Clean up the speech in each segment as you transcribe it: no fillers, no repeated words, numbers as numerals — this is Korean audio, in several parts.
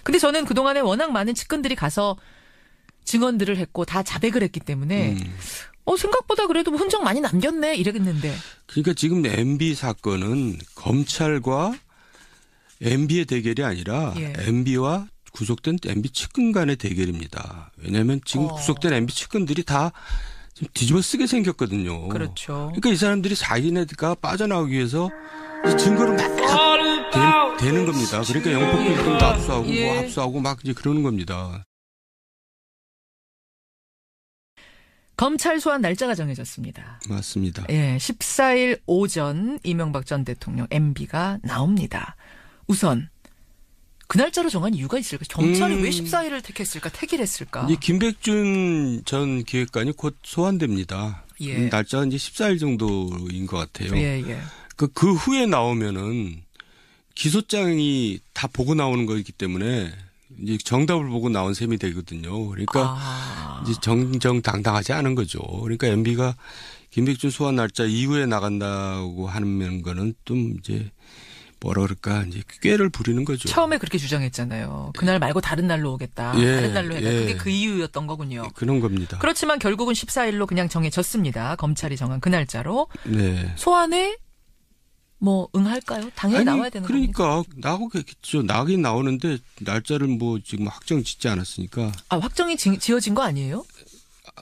근데 저는 그동안에 워낙 많은 측근들이 가서 증언들을 했고 다 자백을 했기 때문에 생각보다 그래도 흔적 많이 남겼네 이러겠는데. 그러니까 지금 MB 사건은 검찰과 MB의 대결이 아니라 예. MB와 구속된 MB 측근 간의 대결입니다. 왜냐하면 지금 구속된 MB 측근들이 다 뒤집어 쓰게 생겼거든요. 그렇죠. 그러니까 이 사람들이 자기네가 빠져나오기 위해서 증거를 막 대는 겁니다. 그러니까 영법 빌딩도 압수하고 뭐 압수하고 막 이제 그러는 겁니다. 검찰 소환 날짜가 정해졌습니다. 맞습니다. 예, 14일 오전 이명박 전 대통령 MB가 나옵니다. 우선 그 날짜로 정한 이유가 있을까? 경찰이 왜 14일을 택했을까? 택일했을까? 이제 김백준 전 기획관이 곧 소환됩니다. 예. 날짜가 이제 14일 정도인 것 같아요. 예, 예. 그 후에 나오면은 기소장이 다 보고 나오는 거이기 때문에 이제 정답을 보고 나온 셈이 되거든요. 그러니까 이제 정정당당하지 않은 거죠. 그러니까 MB가 김백준 소환 날짜 이후에 나간다고 하는 거는 좀 이제 뭐라 그럴까 이제 꾀를 부리는 거죠. 처음에 그렇게 주장했잖아요. 그날 말고 다른 날로 오겠다. 예, 다른 날로 해라. 예. 그게 그 이유였던 거군요. 그런 겁니다. 그렇지만 결국은 14일로 그냥 정해졌습니다. 검찰이 정한 그 날짜로. 네. 소환에 뭐 응할까요? 당연히 나와야 되는 겁니까? 그러니까 나오겠죠. 나긴 나오는데 날짜를 뭐 지금 확정 짓지 않았으니까. 확정이 지어진 거 아니에요?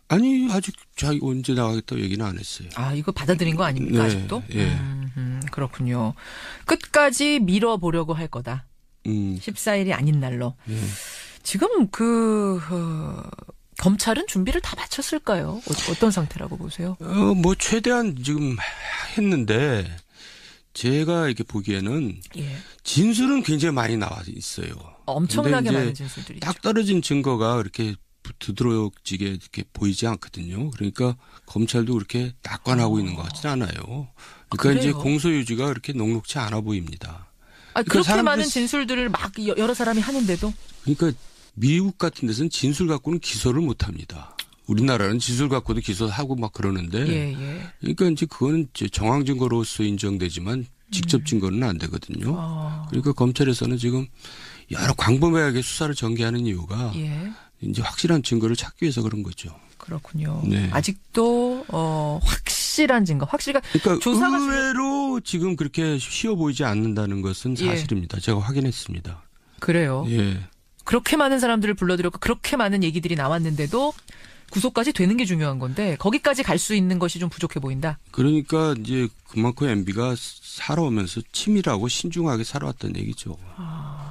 아니 아직 자기 언제 나가겠다고 얘기는 안 했어요. 이거 받아들인 거 아닙니까? 네, 아직도? 예. 그렇군요. 끝까지 밀어보려고 할 거다. 14일이 아닌 날로. 예. 지금 검찰은 준비를 다 마쳤을까요? 어떤 상태라고 보세요? 뭐 최대한 지금 했는데 제가 이렇게 보기에는 예. 진술은 굉장히 많이 나와 있어요. 엄청나게 많은 진술들이 딱 떨어진 증거가 그렇게 두드러지게 이렇게 보이지 않거든요. 그러니까 검찰도 그렇게 낙관하고 있는 것 같지는 않아요. 그러니까 이제 공소유지가 그렇게 녹록치 않아 보입니다. 그렇게 그러니까 많은 진술들을 막 여러 사람이 하는데도. 그러니까 미국 같은 데서는 진술 갖고는 기소를 못 합니다. 우리나라는 진술 갖고도 기소하고 막 그러는데. 예. 그러니까 이제 그거는 정황 증거로서 인정되지만 직접 증거는 안 되거든요. 그러니까 검찰에서는 지금 여러 광범위하게 수사를 전개하는 이유가 이제 확실한 증거를 찾기 위해서 그런 거죠. 그렇군요. 네. 아직도 확실한 증거, 그러니까 의외로 지금 그렇게 쉬워 보이지 않는다는 것은 사실입니다. 제가 확인했습니다. 그래요. 예. 그렇게 많은 사람들을 불러들였고 그렇게 많은 얘기들이 나왔는데도 구속까지 되는 게 중요한 건데 거기까지 갈 수 있는 것이 좀 부족해 보인다. 그러니까 이제 그만큼 MB가 살아오면서 치밀하고 신중하게 살아왔다는 얘기죠.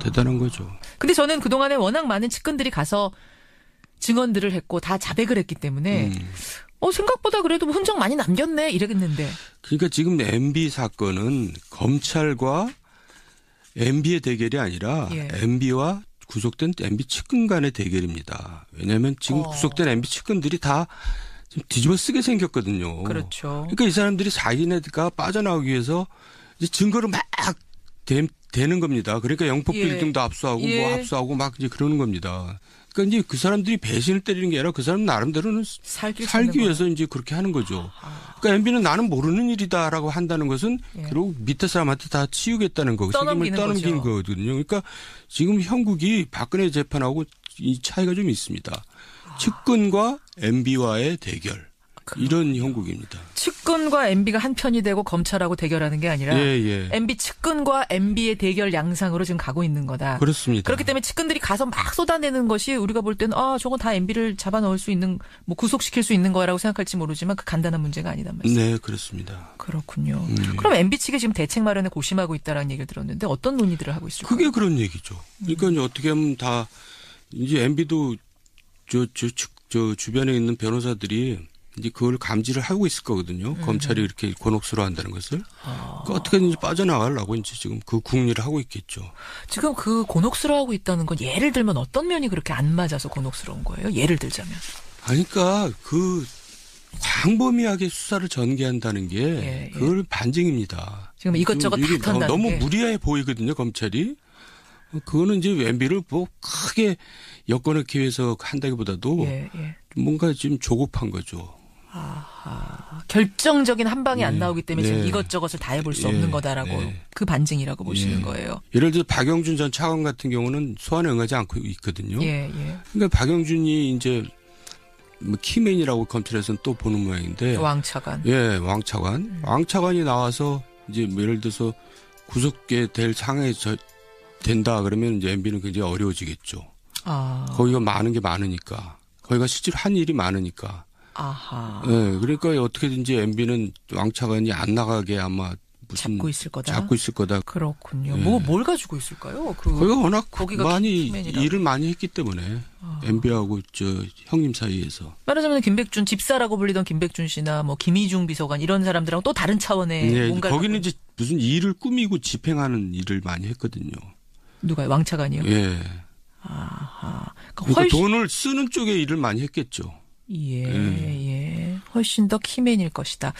대단한 거죠. 근데 저는 그동안에 워낙 많은 측근들이 가서 증언들을 했고 다 자백을 했기 때문에 생각보다 그래도 흔적 많이 남겼네 이러겠는데. 그러니까 지금 MB 사건은 검찰과 MB의 대결이 아니라 MB와 구속된 MB 측근 간의 대결입니다. 왜냐하면 지금 구속된 MB 측근들이 다 뒤집어 쓰게 생겼거든요. 그렇죠. 그러니까 이 사람들이 자기네가 빠져나오기 위해서 이제 증거를 막 대는 겁니다. 그러니까 영법 빌딩도 압수하고 뭐 압수하고 막 이제 그러는 겁니다. 그러니까 이제 그 사람들이 배신을 때리는 게 아니라 그 사람 나름대로는 살기 위해서 이제 그렇게 하는 거죠. 그러니까 MB는 나는 모르는 일이다라고 한다는 것은 그리고 밑에 사람한테 다 치우겠다는 거고 책임을 떠넘기는 거거든요. 그러니까 지금 형국이 박근혜 재판하고 이 차이가 좀 있습니다. 측근과 MB와의 대결. 이런 형국입니다. 측근과 MB가 한 편이 되고 검찰하고 대결하는 게 아니라 MB 측근과 MB의 대결 양상으로 지금 가고 있는 거다. 그렇습니다. 그렇기 때문에 측근들이 가서 막 쏟아내는 것이 우리가 볼 때는 저건 다 MB를 잡아넣을 수 있는 뭐 구속시킬 수 있는 거라고 생각할지 모르지만 그 간단한 문제가 아니단 말이죠. 네, 그렇습니다. 그렇군요. 그럼 MB 측이 지금 대책 마련에 고심하고 있다라는 얘기를 들었는데 어떤 논의들을 하고 있을까요? 그게 그런 얘기죠. 그러니까 이제 어떻게 하면 다 이제 MB도 저 주변에 있는 변호사들이 이제 그걸 감지를 하고 있을 거거든요. 검찰이 이렇게 곤혹스러워한다는 것을. 그러니까 어떻게든지 빠져나가려고 이제 지금 그 궁리를 하고 있겠죠. 지금 그 곤혹스러워하고 있다는 건 예를 들면 어떤 면이 그렇게 안 맞아서 곤혹스러운 거예요? 예를 들자면. 그러니까 그 광범위하게 수사를 전개한다는 게 그걸 반증입니다. 지금 이것저것 다 턴다는 너무 게. 무리해 보이거든요. 검찰이. 그거는 이제 MB를 뭐 크게 엮어넣기 위해서 한다기보다도 뭔가 지금 조급한 거죠. 아하. 결정적인 한 방이 안 나오기 때문에 지금 이것저것을 다 해볼 수 없는 거다라고 그 반증이라고 보시는 거예요. 예를 들어 박영준 전 차관 같은 경우는 소환에 응하지 않고 있거든요. 예. 그러니까 박영준이 이제 뭐 키맨이라고 검찰에서는 또 보는 모양인데. 왕차관. 예, 왕차관. 왕차관이 나와서 이제 뭐 예를 들어서 구속돼 될 상황에 된다 그러면 이제 MB는 굉장히 어려워지겠죠. 거기가 많은 게 많으니까. 거기가 실제로 한 일이 많으니까. 아하. 예, 그러니까 어떻게든지 MB는 왕차관이 안 나가게 아마 무슨 잡고 있을 거다. 그렇군요. 예. 뭘 가지고 있을까요? 거기가 워낙 거기가 많이 일을 많이 했기 때문에 MB하고 저 형님 사이에서. 말하자면 김백준 집사라고 불리던 김백준 씨나 뭐 김희중 비서관 이런 사람들하고 또 다른 차원의 뭔가 거기는 이제 무슨 일을 꾸미고 집행하는 일을 많이 했거든요. 누가요? 왕차관이요? 예. 아하. 그러니까 돈을 쓰는 쪽에 일을 많이 했겠죠. 예. 훨씬 더 키맨일 것이다.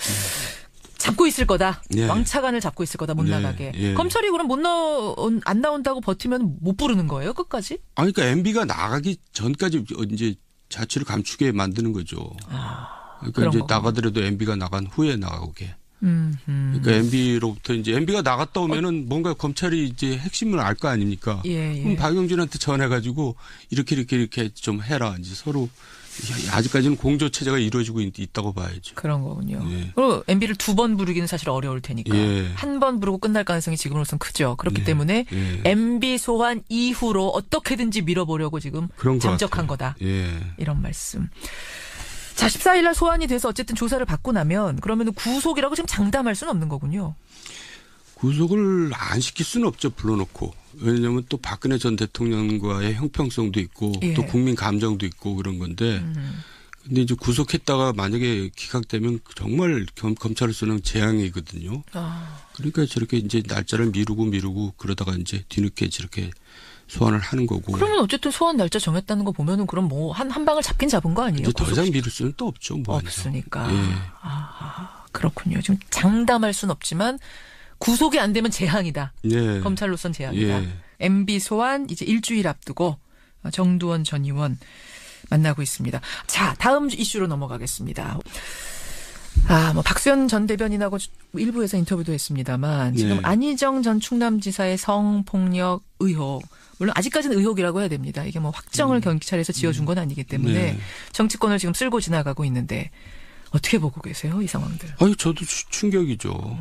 잡고 있을 거다. 왕차관을 잡고 있을 거다. 못 나가게. 검찰이 그럼 안 나온다고 버티면 못 부르는 거예요? 끝까지? 그러니까 MB가 나가기 전까지 이제 자취를 감추게 만드는 거죠. 그러니까 이제 나가더라도 MB가 나간 후에 나오게. 그러니까 MB로부터 이제 MB가 나갔다 오면은 뭔가 검찰이 이제 핵심을 알 거 아닙니까? 그럼 박영준한테 전해가지고 이렇게 좀 해라. 이제 서로 아직까지는 공조 체제가 이루어지고 있다고 봐야죠. 그런 거군요. 그리고 MB를 2번 부르기는 사실 어려울 테니까 한 번 부르고 끝날 가능성이 지금으로선 크죠. 그렇기 때문에 MB 소환 이후로 어떻게든지 밀어보려고 지금 잠적한 거다. 이런 말씀. 자, 14일 날 소환이 돼서 어쨌든 조사를 받고 나면 그러면 구속이라고 지금 장담할 수는 없는 거군요. 구속을 안 시킬 수는 없죠. 불러놓고. 왜냐하면 또 박근혜 전 대통령과의 형평성도 있고 또 국민 감정도 있고 그런 건데 근데 이제 구속했다가 만약에 기각되면 정말 검찰로서는 재앙이거든요. 그러니까 저렇게 이제 날짜를 미루고 그러다가 이제 뒤늦게 저렇게 소환을 하는 거고. 그러면 어쨌든 소환 날짜 정했다는 거 보면은 그럼 뭐 한 방을 잡긴 잡은 거 아니에요? 이제 더 이상 미룰 수는 또 없죠. 뭐 없으니까. 그렇군요. 지금 장담할 수는 없지만 구속이 안 되면 재앙이다. 검찰로선 재앙이다. MB 소환 이제 일주일 앞두고 정두원 전 의원 만나고 있습니다. 자, 다음 이슈로 넘어가겠습니다. 뭐 박수현 전 대변인하고 일부에서 인터뷰도 했습니다만 지금 안희정 전 충남지사의 성폭력 의혹. 물론 아직까지는 의혹이라고 해야 됩니다. 이게 뭐 확정을 경찰에서 지어준 건 아니기 때문에 정치권을 지금 쓸고 지나가고 있는데 어떻게 보고 계세요? 이 상황들. 저도 충격이죠.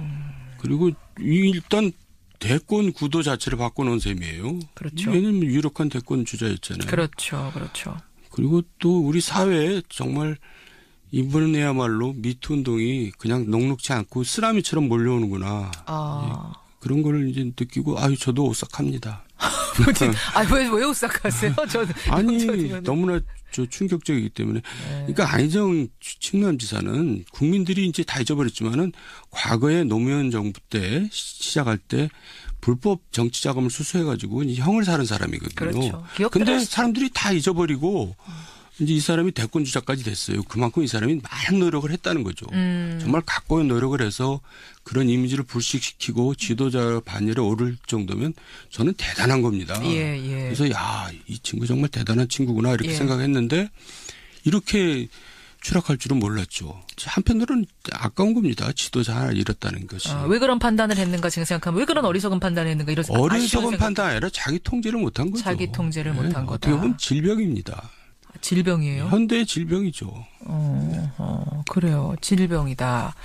그리고 일단 대권 구도 자체를 바꿔놓은 셈이에요. 그렇죠. 왜냐하면 유력한 대권 주자였잖아요. 그렇죠. 그리고 또 우리 사회에 정말 이번에야말로 미투 운동이 그냥 녹록지 않고 쓰나미처럼 몰려오는구나. 그런 걸 이제 느끼고 저도 오싹합니다. 왜 오싹하세요? 너무나 충격적이기 때문에. 그러니까 안희정 충남지사는 국민들이 이제 다 잊어버렸지만은 과거에 노무현 정부 때 시작할 때 불법 정치 자금을 수수해가지고 형을 사는 사람이거든요. 그렇죠. 근데 사람들이 다 잊어버리고 이제 이 사람이 대권 주자까지 됐어요. 그만큼 이 사람이 많은 노력을 했다는 거죠. 정말 각고의 노력을 해서 그런 이미지를 불식시키고 지도자 반열에 오를 정도면 저는 대단한 겁니다. 그래서 이 친구 정말 대단한 친구구나 이렇게 생각했는데 이렇게 추락할 줄은 몰랐죠. 한편으로는 아까운 겁니다. 지도자 하나 잃었다는 것이. 왜 그런 판단을 했는가 지금 생각하면 왜 그런 어리석은 판단을 했는가 이런 어리석은 판단 아니라 자기 통제를 못한 거죠. 자기 통제를 못한 거다. 어떻게 보면 질병입니다. 질병이에요? 현대의 질병이죠. 그래요. 질병이다.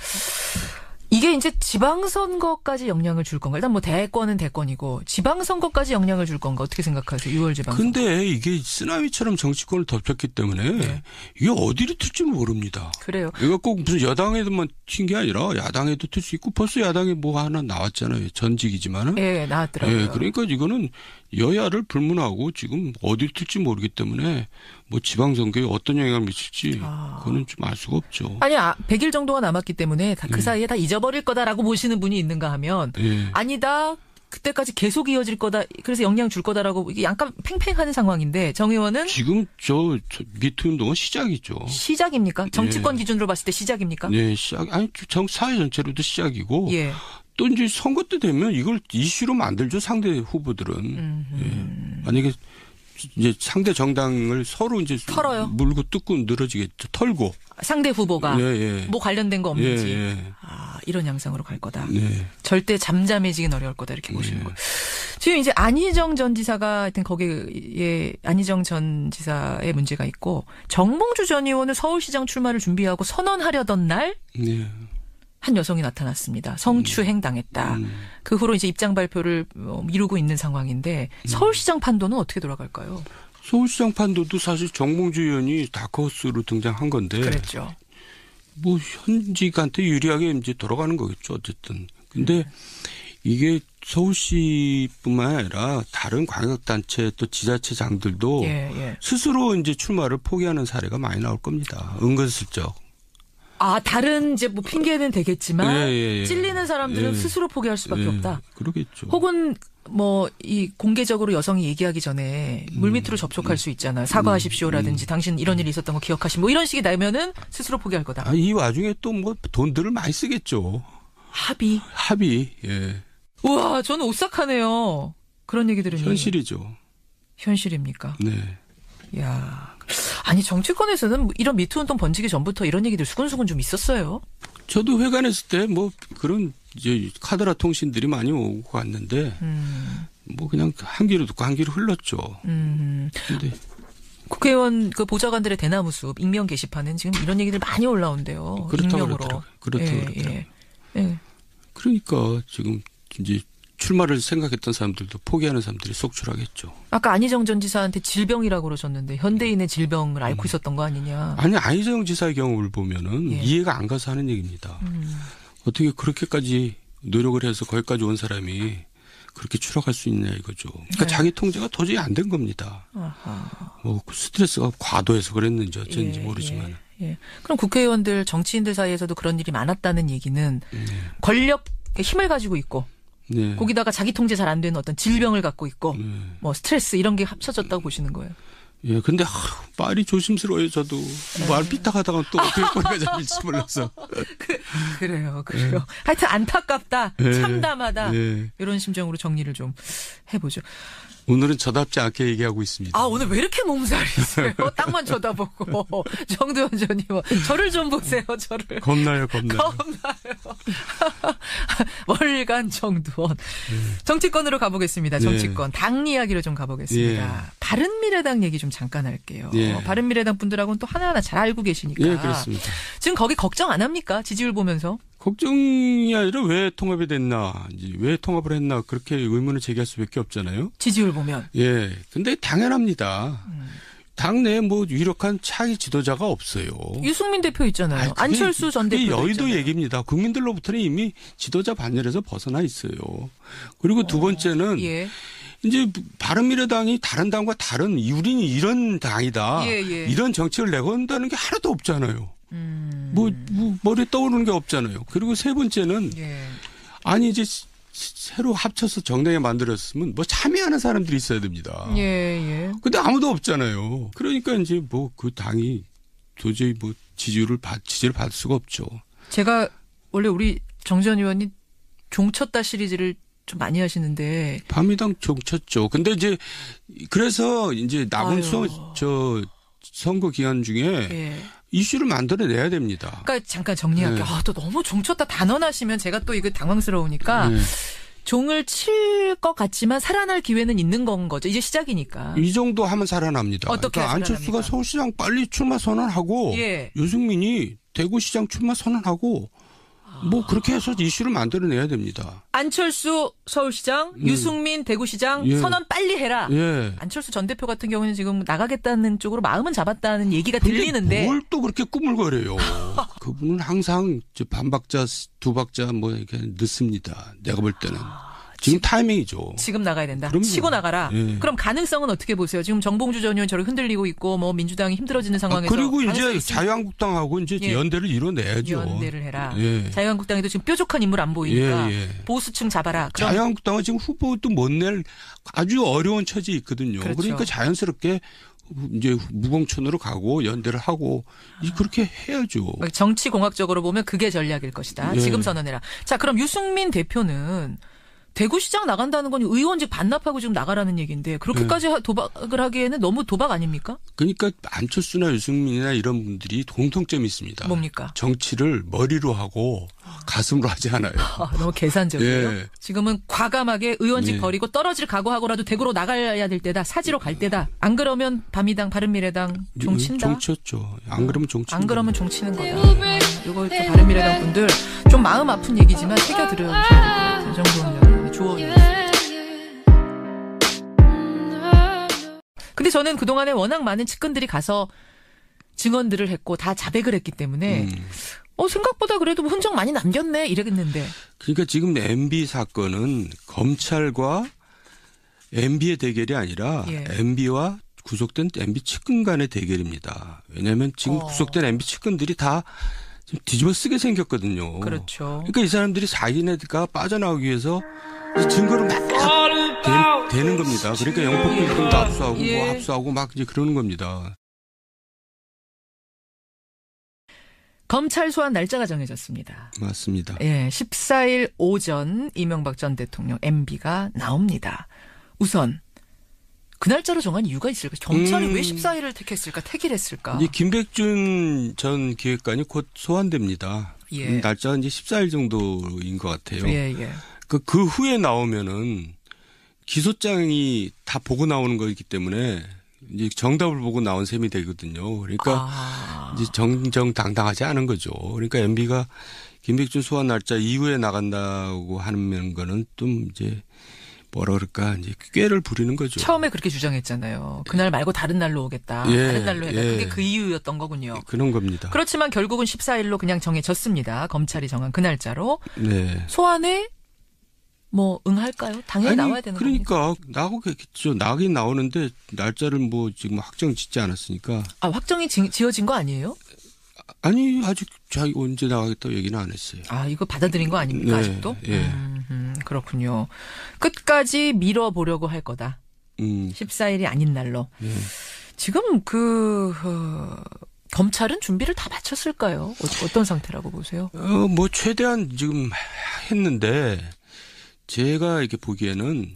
이게 이제 지방선거까지 영향을 줄 건가? 일단 뭐 대권은 대권이고 지방선거까지 영향을 줄 건가? 어떻게 생각하세요? 6월 지방선거. 근데 이게 쓰나미처럼 정치권을 덮쳤기 때문에 이게 어디로 튈지 모릅니다. 그래요. 이거 꼭 무슨 여당에도만 튄 게 아니라 야당에도 튈 수 있고 벌써 야당에 뭐 하나 나왔잖아요. 전직이지만은. 나왔더라고요. 그러니까 이거는 여야를 불문하고 지금 어디로 튈지 모르기 때문에 뭐 지방선거에 어떤 영향을 미칠지 그거는 좀 알 수가 없죠. 100일 정도가 남았기 때문에 그 사이에 다 잊어버릴 거다라고 보시는 분이 있는가 하면 아니다. 그때까지 계속 이어질 거다. 그래서 영향 줄 거다라고 이게 약간 팽팽한 상황인데 정 의원은 지금 저 미투 운동은 시작이죠. 시작입니까? 정치권 기준으로 봤을 때 시작입니까? 시작. 사회 전체로도 시작이고 또 이제 선거 때 되면 이걸 이슈로 만들죠. 상대 후보들은. 만약에 이제 상대 정당을 서로 이제 털어요? 물고 뜯고 늘어지겠죠. 털고. 상대 후보가 예, 예. 뭐 관련된 거 없는지. 예, 예. 이런 양상으로 갈 거다. 네. 절대 잠잠해지긴 어려울 거다 이렇게 보시는 거예요. 지금 이제 안희정 전 지사가 하여튼 거기에 안희정 전 지사의 문제가 있고 정봉주 전 의원은 서울시장 출마를 준비하고 선언하려던 날 네. 한 여성이 나타났습니다. 성추행 당했다. 그 후로 이제 입장 발표를 미루고 있는 상황인데 서울시장 판도는 어떻게 돌아갈까요? 서울시장 판도도 사실 정봉주 의원이 다크호스로 등장한 건데. 그랬죠. 뭐 현직한테 유리하게 이제 돌아가는 거겠죠. 어쨌든. 근데 이게 서울시뿐만 아니라 다른 광역단체 또 지자체장들도 스스로 이제 출마를 포기하는 사례가 많이 나올 겁니다. 은근슬쩍. 다른 이제 뭐 핑계는 되겠지만 찔리는 사람들은 스스로 포기할 수밖에 없다. 그러겠죠. 혹은 뭐 이 공개적으로 여성이 얘기하기 전에 물밑으로 접촉할 수 있잖아요. 사과하십시오라든지 당신 이런 일이 있었던 거 기억하시 뭐 이런 식이 나면은 스스로 포기할 거다. 이 와중에 또 뭐 돈들을 많이 쓰겠죠. 합의. 예. 우와, 저는 오싹하네요. 그런 얘기 들으니. 현실이죠. 현실입니까? 네. 야, 아니 정치권에서는 이런 미투 운동 번지기 전부터 이런 얘기들 수근수근 좀 있었어요. 저도 회관했을 때 뭐 그런 이제 카드라 통신들이 많이 오고 갔는데 뭐 그냥 한 귀로 듣고 한 귀로 흘렀죠. 근데 국회의원 그 보좌관들의 대나무 숲 익명 게시판은 지금 이런 얘기들 많이 올라온대요. 익명으로. 그렇다고 그러더라고요. 그러니까 지금 이제 출마를 생각했던 사람들도 포기하는 사람들이 속출하겠죠. 아까 안희정 전 지사한테 질병이라고 그러셨는데 현대인의 질병을 앓고 있었던 거 아니냐. 아니 안희정 지사의 경우를 보면은 이해가 안 가서 하는 얘기입니다. 어떻게 그렇게까지 노력을 해서 거기까지 온 사람이 그렇게 추락할 수 있냐 이거죠. 그러니까 자기 통제가 도저히 안 된 겁니다. 뭐 스트레스가 과도해서 그랬는지 어쩐지 모르지만. 그럼 국회의원들 정치인들 사이에서도 그런 일이 많았다는 얘기는 권력 힘을 가지고 있고 거기다가 자기 통제 잘 안 되는 어떤 질병을 갖고 있고 뭐 스트레스 이런 게 합쳐졌다고 보시는 거예요. 예, 근데 말이 조심스러워요. 저도 말 삐딱하다가 또 어떻게 꼬리가 잡힐지 몰라서. 그래요. 하여튼 안타깝다, 참담하다 이런 심정으로 정리를 좀 해보죠. 오늘은 저답지 않게 얘기하고 있습니다. 오늘 왜 이렇게 몸살이세요? 땅만 쳐다보고. 정두원 전 의원. 저를 좀 보세요, 저를. 겁나요. 월간 정두원. 정치권으로 가보겠습니다. 정치권. 당 이야기로 좀 가보겠습니다. 바른미래당 얘기 좀 잠깐 할게요. 바른미래당 분들하고는 또 하나하나 잘 알고 계시니까. 그렇습니다. 지금 거기 걱정 안 합니까? 지지율 보면서. 걱정이 아니라 왜 통합이 됐나, 왜 통합을 했나 그렇게 의문을 제기할 수밖에 없잖아요. 지지율 보면. 근데 당연합니다. 당내에 뭐 유력한 차기 지도자가 없어요. 유승민 대표 있잖아요. 안철수 전 대표 여의도 있잖아요. 얘기입니다. 국민들로부터는 이미 지도자 반열에서 벗어나 있어요. 그리고 두 번째는 이제 바른미래당이 다른 당과 다른 우리는 이런 당이다. 이런 정책을 내건다는 게 하나도 없잖아요. 뭐 머리에 떠오르는 게 없잖아요. 그리고 세 번째는 아니 이제 새로 합쳐서 정당에 만들었으면 뭐 참여하는 사람들이 있어야 됩니다. 근데 아무도 없잖아요. 그러니까 이제 뭐 그 당이 도저히 뭐 지지를 받을 수가 없죠. 제가 원래 우리 정 전 의원이 종쳤다 시리즈를 좀 많이 하시는데 밤이당 종쳤죠. 근데 이제 그래서 이제 남은 선거 기간 중에 이슈를 만들어내야 됩니다. 그러니까 잠깐 정리할게요. 또 너무 종쳤다 단언하시면 제가 또 이거 당황스러우니까 종을 칠 것 같지만 살아날 기회는 있는 건 거죠. 이제 시작이니까. 이 정도 하면 살아납니다. 어떻게 그러니까 안철수가 서울시장 빨리 출마 선언하고 유승민이 대구시장 출마 선언하고 뭐 그렇게 해서 이슈를 만들어내야 됩니다. 안철수 서울시장, 유승민 대구시장 선언 빨리 해라. 안철수 전 대표 같은 경우는 지금 나가겠다는 쪽으로 마음은 잡았다는 얘기가 들리는데 뭘 또 그렇게 꾸물거려요. 그분은 항상 반박자, 두박자 뭐 이렇게 늦습니다. 내가 볼 때는. 지금 타이밍이죠. 지금 나가야 된다. 그럼요. 치고 나가라. 그럼 가능성은 어떻게 보세요? 지금 정봉주 전 의원 저렇게 흔들리고 있고 뭐 민주당이 힘들어지는 상황에서. 그리고 이제 자유한국당하고 이제 연대를 이뤄내야죠. 연대를 해라. 자유한국당에도 지금 뾰족한 인물 안 보이니까 보수층 잡아라. 그럼 자유한국당은 지금 후보도 못 낼 아주 어려운 처지에 있거든요. 그러니까 자연스럽게 이제 무공천으로 가고 연대를 하고 그렇게 해야죠. 정치공학적으로 보면 그게 전략일 것이다. 지금 선언해라. 자, 그럼 유승민 대표는 대구시장 나간다는 건 의원직 반납하고 지금 나가라는 얘기인데 그렇게까지 도박을 하기에는 너무 도박 아닙니까? 그러니까 안철수나 유승민이나 이런 분들이 공통점이 있습니다. 뭡니까? 정치를 머리로 하고 가슴으로 하지 않아요. 너무 계산적이에요. 예. 지금은 과감하게 의원직 버리고 떨어질 각오하고라도 대구로 나가야 될 때다. 사지로 갈 때다. 안 그러면 바미당 바른미래당 종친다. 종쳤죠. 안 그러면 종치는 안 그러면 종치는 거다. 이거 또 바른미래당 분들 좀 마음 아픈 얘기지만 새겨 들으셔야 될 것 같아요. 정도면 조언이었습니다. 근데 저는 그동안에 워낙 많은 측근들이 가서 증언들을 했고 다 자백을 했기 때문에 생각보다 그래도 흔적 많이 남겼네 이랬는데. 그러니까 지금 MB 사건은 검찰과 MB의 대결이 아니라 MB와 구속된 MB 측근 간의 대결입니다. 왜냐하면 지금 구속된 MB 측근들이 다 뒤집어 쓰게 생겼거든요. 그렇죠. 그러니까 이 사람들이 자기네가 빠져나오기 위해서 증거를 막 대는 겁니다. 그러니까 영법 빌딩도 압수하고 뭐 압수하고 막 이제 그러는 겁니다. 검찰 소환 날짜가 정해졌습니다. 맞습니다. 14일 오전 이명박 전 대통령 MB가 나옵니다. 우선 그 날짜로 정한 이유가 있을까? 경찰이 왜 14일을 택했을까? 택일했을까? 이제 김백준 전 기획관이 곧 소환됩니다. 날짜가 이제 14일 정도인 것 같아요. 그 후에 나오면은 기소장이 다 보고 나오는 거이기 때문에 이제 정답을 보고 나온 셈이 되거든요. 그러니까 이제 정정당당하지 않은 거죠. 그러니까 MB가 김백준 소환 날짜 이후에 나간다고 하는 거는 좀 이제 뭐라 그럴까 이제 꾀를 부리는 거죠. 처음에 그렇게 주장했잖아요. 그날 말고 다른 날로 오겠다. 다른 날로 해라. 그게 그 이유였던 거군요. 그런 겁니다. 그렇지만 결국은 14일로 그냥 정해졌습니다. 검찰이 정한 그 날짜로. 네. 소환에 뭐 응할까요? 당연히 나와야 되는 겁니까? 그러니까 나오겠죠. 나긴 나오는데 날짜를 뭐 지금 확정 짓지 않았으니까. 확정이 지어진 거 아니에요? 아니 아직 자기 언제 나가겠다고 얘기는 안 했어요. 이거 받아들인 거 아닙니까? 아직도? 그렇군요. 끝까지 밀어보려고 할 거다. 14일이 아닌 날로. 지금 검찰은 준비를 다 마쳤을까요? 어떤 상태라고 보세요? 뭐 최대한 지금 했는데 제가 이렇게 보기에는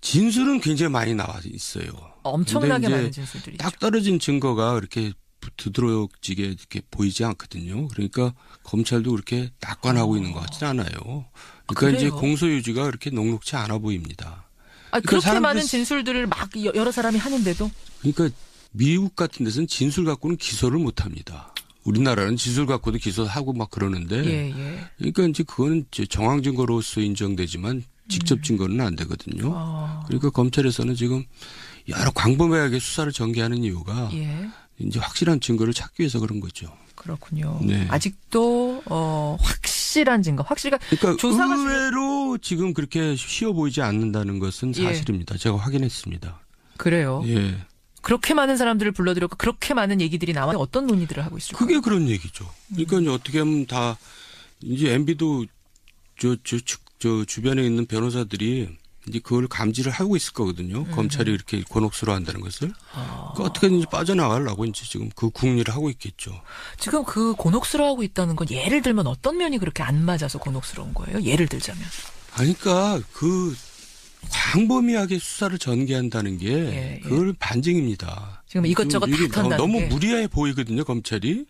진술은 굉장히 많이 나와 있어요. 엄청나게 많은 진술들이 딱 떨어진 증거가 그렇게 두드러지게 이렇게 보이지 않거든요. 그러니까 검찰도 그렇게 낙관하고 있는 것 같지는 않아요. 그러니까 이제 공소유지가 그렇게 녹록치 않아 보입니다. 그러니까 그렇게 많은 진술들을 막 여러 사람이 하는데도. 그러니까 미국 같은 데서는 진술 갖고는 기소를 못 합니다. 우리나라는 진술 갖고도 기소하고 막 그러는데. 그러니까 이제 그거는 정황 증거로서 인정되지만 직접 증거는 안 되거든요. 그러니까 검찰에서는 지금 여러 광범위하게 수사를 전개하는 이유가 이제 확실한 증거를 찾기 위해서 그런 거죠. 그렇군요. 아직도 확실한 증거, 그러니까 조사가 의외로 지금 그렇게 쉬워 보이지 않는다는 것은 사실입니다. 제가 확인했습니다. 그래요. 그렇게 많은 사람들을 불러들였고 그렇게 많은 얘기들이 나와 어떤 논의들을 하고 있을까요? 그게 그런 얘기죠. 그러니까 이제 어떻게 하면 다 이제 MB도 저 주변에 있는 변호사들이 이제 그걸 감지를 하고 있을 거거든요. 검찰이 이렇게 곤혹스러워한다는 것을. 그러니까 어떻게든지 빠져나가려고 이제 지금 그 궁리를 하고 있겠죠. 지금 그 곤혹스러워하고 있다는 건 예를 들면 어떤 면이 그렇게 안 맞아서 곤혹스러운 거예요? 예를 들자면. 그러니까 그 광범위하게 수사를 전개한다는 게 그걸 반증입니다. 지금 이것저것 다 한다는 너무 게. 무리해 보이거든요. 검찰이.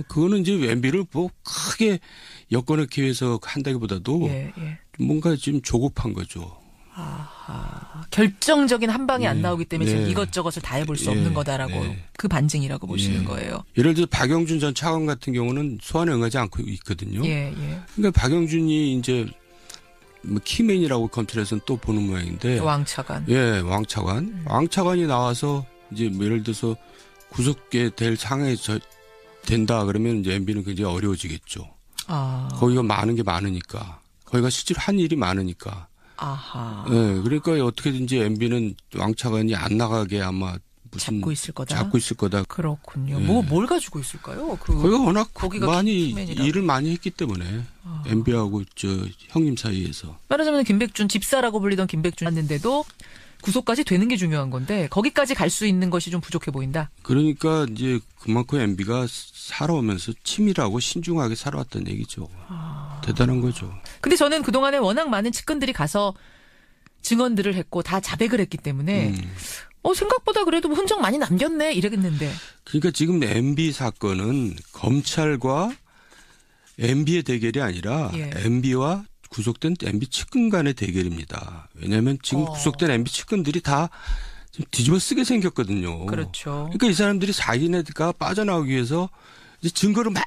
그거는 이제 MB를 뭐 크게 엮어넣기 위해서 한다기보다도 뭔가 지금 조급한 거죠. 결정적인 한 방이 안 나오기 때문에 지금 이것저것을 다 해볼 수 없는 거다라고 그 반증이라고 보시는 거예요. 예를 들어 박영준 전 차관 같은 경우는 소환에 응하지 않고 있거든요. 그러니까 박영준이 이제 뭐 키맨이라고 검찰에서는 또 보는 모양인데. 왕차관. 왕차관. 왕차관이 나와서 이제 뭐 예를 들어서 구속게 될 상황에 된다 그러면 이제 MB는 굉장히 어려워지겠죠. 거기가 많은 게 많으니까. 거기가 실제로 한 일이 많으니까. 그러니까 어떻게든지 MB는 왕차관이 안 나가게 아마 무슨 잡고 있을 거다. 그렇군요. 뭘 가지고 있을까요? 거기가 워낙 많이 일을 많이 했기 때문에 MB하고 형님 사이에서. 말하자면 김백준 집사라고 불리던 김백준 왔는데도 구속까지 되는 게 중요한 건데 거기까지 갈 수 있는 것이 좀 부족해 보인다. 그러니까 이제 그만큼 MB가 살아오면서 치밀하고 신중하게 살아왔다는 얘기죠. 대단한 거죠. 근데 저는 그동안에 워낙 많은 측근들이 가서 증언들을 했고 다 자백을 했기 때문에 생각보다 그래도 흔적 많이 남겼네 이랬는데. 그러니까 지금 MB 사건은 검찰과 MB의 대결이 아니라 예. MB와 구속된 MB 측근 간의 대결입니다. 왜냐하면 지금 구속된 MB 측근들이 다 뒤집어 쓰게 생겼거든요. 그렇죠. 그러니까 이 사람들이 자기네가 빠져나오기 위해서 이제 증거를 막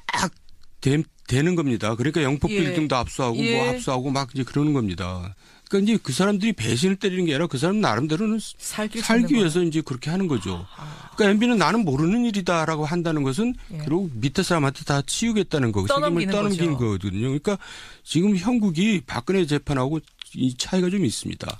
대는 겁니다. 그러니까 영법 빌딩도 압수하고 뭐 압수하고 막 이제 그러는 겁니다. 그러니까 이제 그 사람들이 배신을 때리는 게 아니라 그 사람 나름대로는 살기 위해서 이제 그렇게 하는 거죠. 그러니까 MB는 나는 모르는 일이다라고 한다는 것은 그리고 밑에 사람한테 다 치우겠다는 거고 책임을 떠넘기는 거거든요. 그러니까 지금 형국이 박근혜 재판하고 이 차이가 좀 있습니다.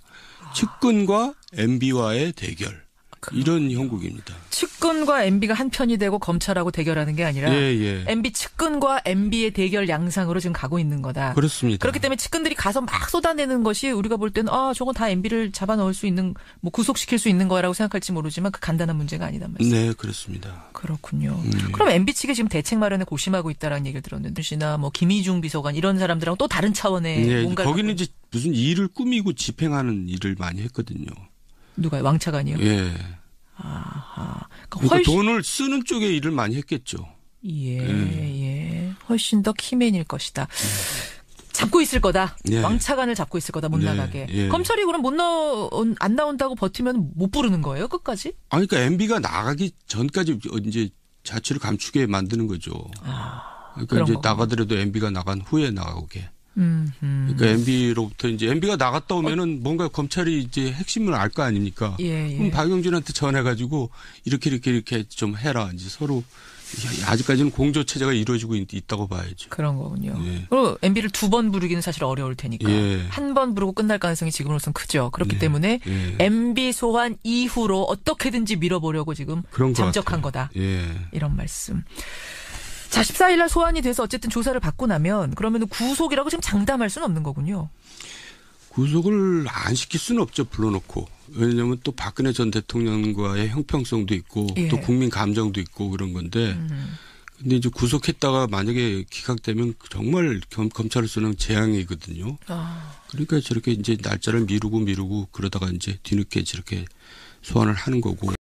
측근과 MB와의 대결. 이런 형국입니다. 측근과 MB가 한 편이 되고 검찰하고 대결하는 게 아니라 MB 측근과 MB의 대결 양상으로 지금 가고 있는 거다. 그렇습니다. 그렇기 때문에 측근들이 가서 막 쏟아내는 것이 우리가 볼 때는 저건 다 MB를 잡아넣을 수 있는 뭐 구속시킬 수 있는 거라고 생각할지 모르지만 그 간단한 문제가 아니단 말이죠. 네, 그렇습니다. 그렇군요. 그럼 MB 측이 지금 대책 마련에 고심하고 있다라는 얘기를 들었는데 씨나 뭐 김희중 비서관 이런 사람들하고 또 다른 차원의 뭔가 거기는 이제 무슨 일을 꾸미고 집행하는 일을 많이 했거든요. 누가요? 왕차관이요? 예. 아하. 그러니까 돈을 쓰는 쪽에 일을 많이 했겠죠. 예. 훨씬 더 키맨일 것이다. 잡고 있을 거다. 왕차관을 잡고 있을 거다. 못 나가게. 검찰이 그럼 안 나온다고 버티면 못 부르는 거예요? 끝까지? 그러니까 MB가 나가기 전까지 이제 자취를 감추게 만드는 거죠. 그러니까 이제 나가더라도 MB가 나간 후에 나오게. 그러니까 MB로부터 이제 MB가 나갔다 오면은 뭔가 검찰이 이제 핵심을 알 거 아닙니까? 그럼 박용진한테 전해가지고 이렇게 좀 해라. 이제 서로 아직까지는 공조 체제가 이루어지고 있다고 봐야죠. 그런 거군요. 그리고 MB를 2번 부르기는 사실 어려울 테니까 한 번 부르고 끝날 가능성이 지금으로선 크죠. 그렇기 때문에 MB 소환 이후로 어떻게든지 밀어보려고 지금 잠적한 거다. 이런 말씀. 자, 14일 날 소환이 돼서 어쨌든 조사를 받고 나면 그러면 구속이라고 지금 장담할 수는 없는 거군요. 구속을 안 시킬 수는 없죠. 불러놓고. 왜냐하면 또 박근혜 전 대통령과의 형평성도 있고 또 국민 감정도 있고 그런 건데 근데 이제 구속했다가 만약에 기각되면 정말 검찰로서는 재앙이거든요. 그러니까 저렇게 이제 날짜를 미루고 그러다가 이제 뒤늦게 저렇게 소환을 하는 거고.